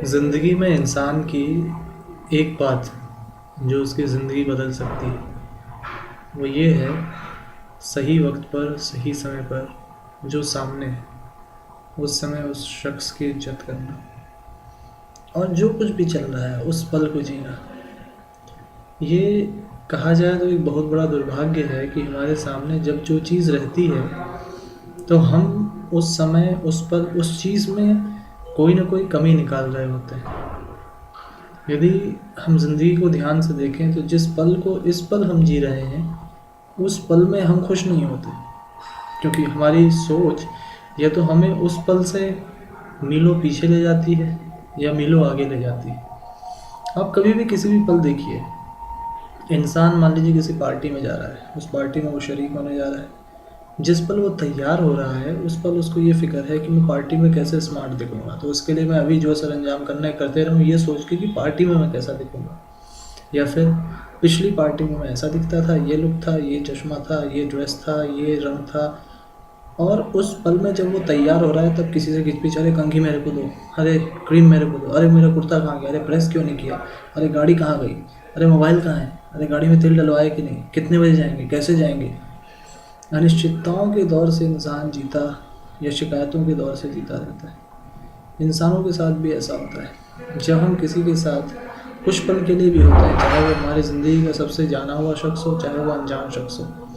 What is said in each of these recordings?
ज़िंदगी में इंसान की एक बात जो उसकी ज़िंदगी बदल सकती है, वो ये है सही वक्त पर सही समय पर जो सामने है उस समय उस शख्स की इज्जत करना और जो कुछ भी चल रहा है उस पल को जीना। ये कहा जाए तो एक बहुत बड़ा दुर्भाग्य है कि हमारे सामने जब जो चीज़ रहती है तो हम उस समय उस पल उस चीज़ में कोई ना कोई कमी निकाल रहे होते हैं। यदि हम ज़िंदगी को ध्यान से देखें तो जिस पल को इस पल हम जी रहे हैं उस पल में हम खुश नहीं होते, क्योंकि हमारी सोच या तो हमें उस पल से मीलों पीछे ले जाती है या मीलों आगे ले जाती है। आप कभी भी किसी भी पल देखिए, इंसान मान लीजिए किसी पार्टी में जा रहा है, उस पार्टी में वो शरीक होने जा रहा है। जिस पल वो तैयार हो रहा है उस पल उसको ये फ़िक्र है कि मैं पार्टी में कैसे स्मार्ट दिखूँगा, तो उसके लिए मैं अभी जो सरंजाम करना है करते रहूँ, ये सोच के कि पार्टी में मैं कैसा दिखूँगा। या फिर पिछली पार्टी में मैं ऐसा दिखता था, ये लुक था, ये चश्मा था, ये ड्रेस था, ये रंग था। और उस पल में जब वो तैयार हो रहा है तब किसी से खिंच अरे कंघी मेरे को दो, अरे क्रीम मेरे को दो, अरे मेरा कुर्ता कहाँ गया, अरे प्रेस क्यों नहीं किया, अरे गाड़ी कहाँ गई, अरे मोबाइल कहाँ है, अरे गाड़ी में तेल डलवाया कि नहीं, कितने बजे जाएंगे, कैसे जाएंगे। अनिश्चितताओं के दौर से इंसान जीता या शिकायतों के दौर से जीता रहता है। इंसानों के साथ भी ऐसा होता है, जब हम किसी के साथ कुछ पल के लिए भी होते हैं, चाहे वो हमारी ज़िंदगी का सबसे जाना हुआ शख्स हो, चाहे वो अनजान शख्स हो।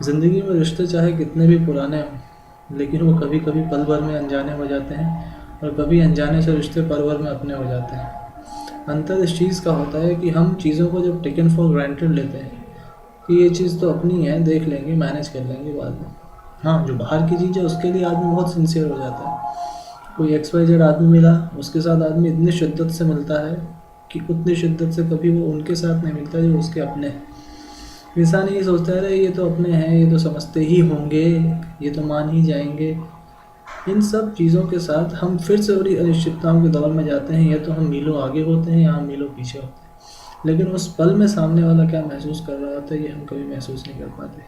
ज़िंदगी में रिश्ते चाहे कितने भी पुराने हों, लेकिन वो कभी कभी पल भर में अनजाने हो जाते हैं और कभी अनजाने से रिश्ते पल भर में अपने हो जाते हैं। अंतर इस चीज़ का होता है कि हम चीज़ों को जब टेकन फॉर ग्रांटेड लेते हैं कि ये चीज़ तो अपनी है, देख लेंगे, मैनेज कर लेंगे बाद में। हाँ, जो बाहर की चीज़ है उसके लिए आदमी बहुत सिंसियर हो जाता है। कोई XYZ आदमी मिला, उसके साथ आदमी इतनी शिद्दत से मिलता है कि उतनी शिद्दत से कभी वो उनके साथ नहीं मिलता जो उसके अपने हैं। इंसान ये सोचता है अरे ये तो अपने हैं, ये तो समझते ही होंगे, ये तो मान ही जाएंगे। इन सब चीज़ों के साथ हम फिर से बड़ी अनिश्चितताओं के दौर में जाते हैं, या तो हम मीलों आगे होते हैं या हम मीलों पीछे होते हैं। लेकिन उस पल में सामने वाला क्या महसूस कर रहा होता है ये हम कभी महसूस नहीं कर पाते।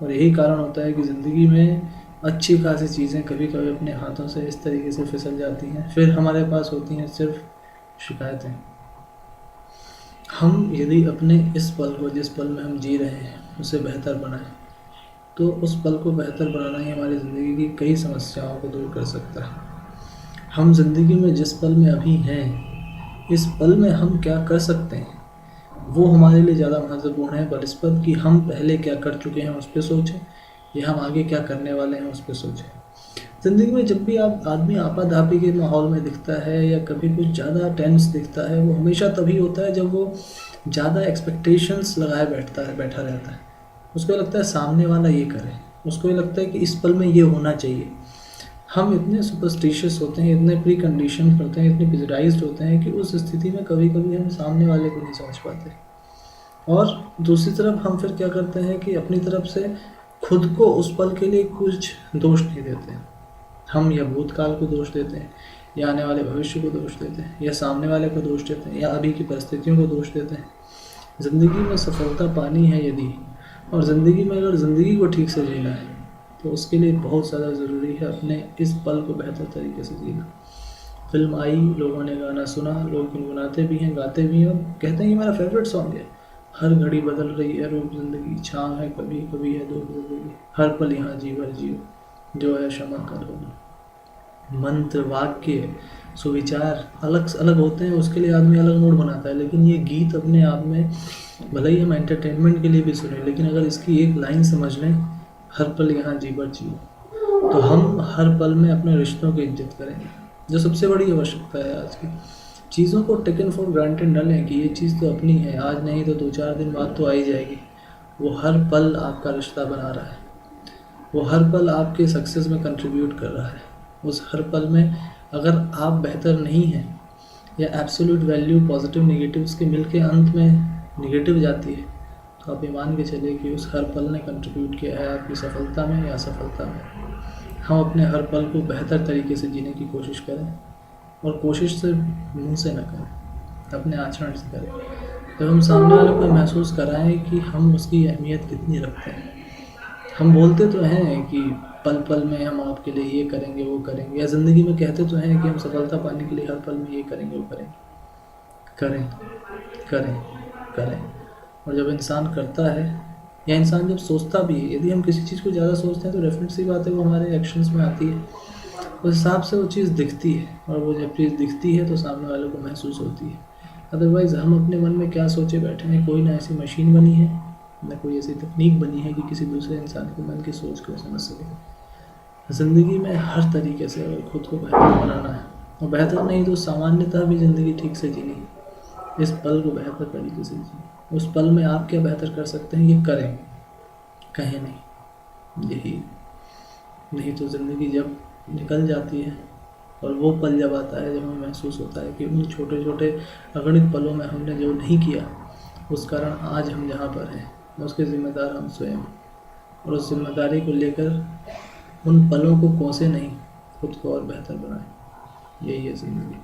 और यही कारण होता है कि ज़िंदगी में अच्छी खासी चीज़ें कभी कभी अपने हाथों से इस तरीके से फिसल जाती हैं, फिर हमारे पास होती हैं सिर्फ शिकायतें। हम यदि अपने इस पल को, जिस पल में हम जी रहे हैं, उसे बेहतर बनाएं, तो उस पल को बेहतर बनाना ही हमारी ज़िंदगी की कई समस्याओं को दूर कर सकता है। हम ज़िंदगी में जिस पल में अभी हैं, इस पल में हम क्या कर सकते हैं वो हमारे लिए ज़्यादा महत्वपूर्ण है बनिस्बत कि हम पहले क्या कर चुके हैं उस पर सोचें या हम आगे क्या करने वाले हैं उस पर सोचें। ज़िंदगी में जब भी आप आदमी आपाधापी के माहौल में दिखता है या कभी कुछ ज़्यादा टेंस दिखता है, वो हमेशा तभी होता है जब वो ज़्यादा एक्सपेक्टेशंस लगाए बैठा रहता है। उसको लगता है सामने वाला ये करे, उसको ये लगता है कि इस पल में ये होना चाहिए। हम इतने सुपरस्टिशियस होते हैं, इतने प्री कंडीशन होते हैं, इतने प्रेशराइज्ड होते हैं कि उस स्थिति में कभी कभी हम सामने वाले को नहीं समझ पाते। और दूसरी तरफ हम फिर क्या करते हैं कि अपनी तरफ से खुद को उस पल के लिए कुछ दोष नहीं देते हैं। हम या भूतकाल को दोष देते हैं, या आने वाले भविष्य को दोष देते हैं, या सामने वाले को दोष देते हैं, या अभी की परिस्थितियों को दोष देते हैं। ज़िंदगी में सफलता पानी है यदि, और ज़िंदगी में अगर ज़िंदगी को ठीक से जीना है, तो उसके लिए बहुत ज़्यादा ज़रूरी है अपने इस पल को बेहतर तरीके से जीना। फिल्म आई, लोगों ने गाना सुना, लोग गुनगुनाते भी हैं, गाते भी हैं और कहते हैं कि मेरा फेवरेट सॉन्ग है। हर घड़ी बदल रही है रूप ज़िंदगी, छाँव है कभी कभी है धूप ज़िंदगी, हर पल यहाँ जी भर जियो, जो है क्षमा कर होना। मंत्र, वाक्य, सुविचार अलग अलग होते हैं, उसके लिए आदमी अलग मूड बनाता है। लेकिन ये गीत अपने आप में, भले ही हम एंटरटेनमेंट के लिए भी सुने, लेकिन अगर इसकी एक लाइन समझ लें, हर पल यहाँ जी भर जियो, तो हम हर पल में अपने रिश्तों की इज्जत करेंगे, जो सबसे बड़ी आवश्यकता है आज की। चीज़ों को टेकन फॉर ग्रांटेड न लें कि ये चीज़ तो अपनी है, आज नहीं तो 2-4 दिन बाद तो आ ही जाएगी। वो हर पल आपका रिश्ता बना रहा है, वो हर पल आपके सक्सेस में कंट्रीब्यूट कर रहा है। उस हर पल में अगर आप बेहतर नहीं हैं, या एब्सोल्यूट वैल्यू पॉजिटिव नेगेटिव्स के मिल के अंत में नेगेटिव जाती है, तो आप ये मान के चलिए कि उस हर पल ने कंट्रीब्यूट किया है आपकी सफलता में या असफलता में। हम अपने हर पल को बेहतर तरीके से जीने की कोशिश करें, और कोशिश सिर्फ मुंह से न करें, अपने आचरण से करें। जब हम सामने वाले को महसूस कराएं कि हम उसकी अहमियत कितनी रखते हैं। हम बोलते तो हैं कि पल पल में हम आपके लिए ये करेंगे वो करेंगे, या ज़िंदगी में कहते तो हैं कि हम सफलता पाने के लिए हर पल में ये करेंगे वो करेंगे, करें करें करें। और जब इंसान करता है या इंसान जब सोचता भी है, यदि हम किसी चीज़ को ज़्यादा सोचते हैं तो डेफिनेट सी बात है वो हमारे एक्शंस में आती है, उस हिसाब से वो चीज़ दिखती है, और वो जब चीज़ दिखती है तो सामने वालों को महसूस होती है। अदरवाइज़ हम अपने मन में क्या सोचे बैठे हैं, कोई ना ऐसी मशीन बनी है, ना कोई ऐसी तकनीक बनी है कि किसी दूसरे इंसान के मन की सोच को समझ सके। ज़िंदगी में हर तरीके से अगर खुद को बेहतर बनाना है, और बेहतर नहीं तो सामान्यतः भी ज़िंदगी ठीक से जीनी, इस पल को बेहतर तरीके से जिए। उस पल में आप क्या बेहतर कर सकते हैं ये करें, कहें नहीं। यही नहीं तो ज़िंदगी जब निकल जाती है और वो पल जब आता है जब हमें महसूस होता है कि उन छोटे छोटे अगणित पलों में हमने जो नहीं किया, उस कारण आज हम जहाँ पर हैं उसके ज़िम्मेदार हम स्वयं, और उस जिम्मेदारी को लेकर उन पलों को कोसे नहीं, खुद को और बेहतर बनाएं। यही है ज़िंदगी।